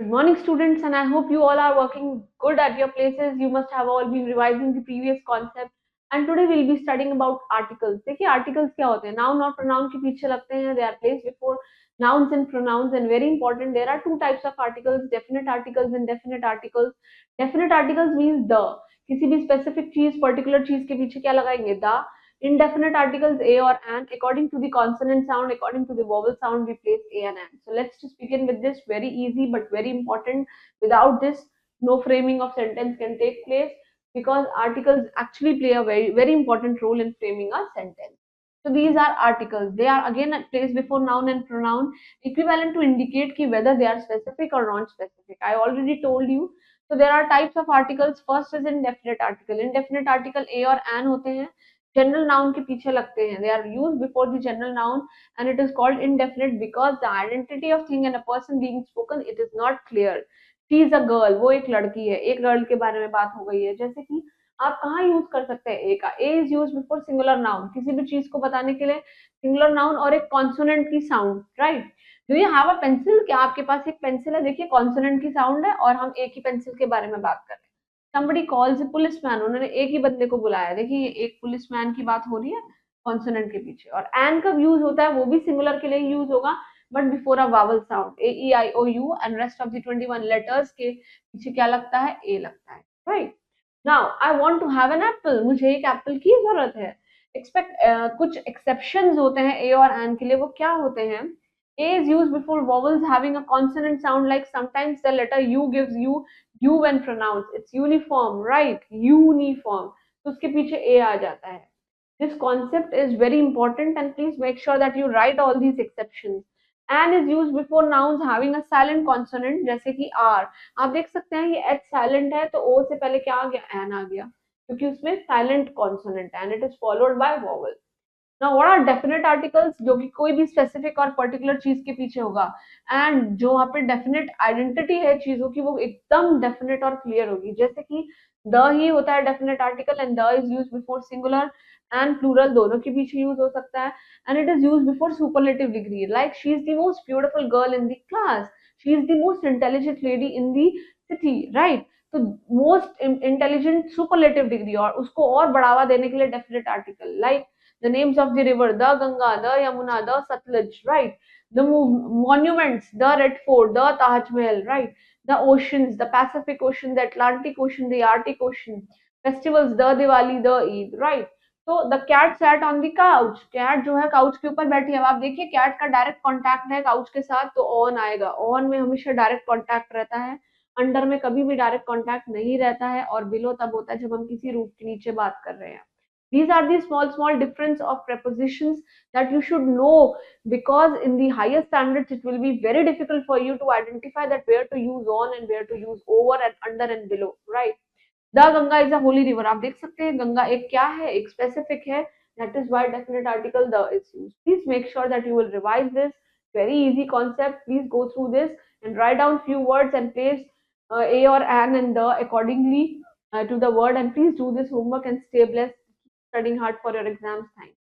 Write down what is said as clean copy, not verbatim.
Good morning, students, and I hope you all are working good at your places. You must have all been revising the previous concept. And today we'll be studying about articles. देखिए articles क्या होते हैं? Noun और pronoun के पीछे लगते हैं. They are placed before nouns and pronouns. And very important, there are two types of articles: definite articles and indefinite articles. Definite articles means the. किसी भी specific चीज, particular चीज के पीछे क्या लगाएंगे? The. Indefinite articles a or an. According to the consonant sound, according to the vowel sound, we place a and an. So let's just begin with this. Very easy but very important. Without this, no framing of sentence can take place, because articles actually play a very important role in framing a sentence. So these are articles. They are again placed before noun and pronoun, equivalent to indicate ki whether they are specific or non-specific. I already told you. So there are types of articles. First is indefinite article. Indefinite article a or an होते हैं. General noun के पीछे लगते हैं. They are use before the general noun and it is called indefinite because the identity of thing and a person being spoken, it is not clear. She is a girl, वो एक लड़की है. एक girl के बारे में बात हो गई है. जैसे कि आप कहाँ यूज कर सकते हैं ए का? A is use before singular noun, किसी भी चीज को बताने के लिए सिंगुलर नाउन और एक कॉन्सोनेंट की sound. Right? Do you have a pencil? क्या आपके पास एक पेंसिल है? देखिए कॉन्सोनेंट की साउंड है और हम एक ही पेंसिल के बारे में बात कर रहे हैं. somebody calls a policeman, उन्होंने एक ही बंदे को बुलाया. देखिए एक पुलिसमैन की बात हो रही है कॉन्सोनेंट के पीछे. और एन कब यूज होता है? वो भी सिंगुलर के लिए यूज होगा, but before a vowel sound. A E I O U and rest of the 21 letters के पीछे क्या लगता है? ए लगता है. Right? Now I want to have an apple, मुझे एक एप्पल की जरूरत है. एक्सपेक्ट कुछ एक्सेप्शंस होते हैं ए और एन के लिए. वो क्या होते हैं? A is used before vowels having a consonant sound, like sometimes the letter U gives you when pronounced. It's uniform, right? Uniform. तो उसके पीछे A आ जाता है. This concept is very important, and please make sure that you write all these exceptions. An is used before nouns having a silent consonant, जैसे कि R. आप देख सकते हैं ये H silent है तो O से पहले क्या आ गया? An आ गया, क्योंकि उसमें silent consonant है and it is followed by vowel. Now what are definite articles? जो कि कोई भी स्पेसिफिक और पर्टिकुलर चीज के पीछे होगा, एंड जो वहाँ पे डेफिनेट आइडेंटिटी है चीजों की वो एकदम डेफिनेट और क्लियर होगी. जैसे कि द ही होता है definite article, and the is use before singular and plural, दोनों के पीछे यूज हो सकता है. And it is use before superlative degree, like she is the most beautiful girl in the class, she is the most intelligent lady in the city. Right? तो most intelligent superlative degree, और उसको और बढ़ावा देने के लिए definite article, like the names of the river, the Ganga, the Yamuna, the Satluj, right? The monuments, the Red Fort, the Taj Mahal, right? The oceans, the Pacific Ocean, the Atlantic Ocean, the Arctic Ocean. Festivals, the Diwali, the Eid, right? So the cat sat on the couch. Cat जो है couch के ऊपर बैठी है. अब आप देखिए cat का direct contact है couch के साथ, तो on आएगा. On में हमेशा direct contact रहता है. अंडर में कभी भी डायरेक्ट कांटेक्ट नहीं रहता है, और बिलो तब होता है जब हम किसी रूफ के नीचे बात कर रहे हैं. These are the small difference of prepositions that you should know, because in the higher standards it will be very difficult for you to identify that where to use on and where to use over and under and below, right? The Ganga is a holy river. आप देख सकते हैं गंगा एक क्या है? एक specific है. That is why definite article the is used. Please make sure that you will revise this. Very easy concept. Please go through this and write down few words and place a or an and the accordingly to the word. And please do this homework and stay blessed, studying hard for your exams. Thanks.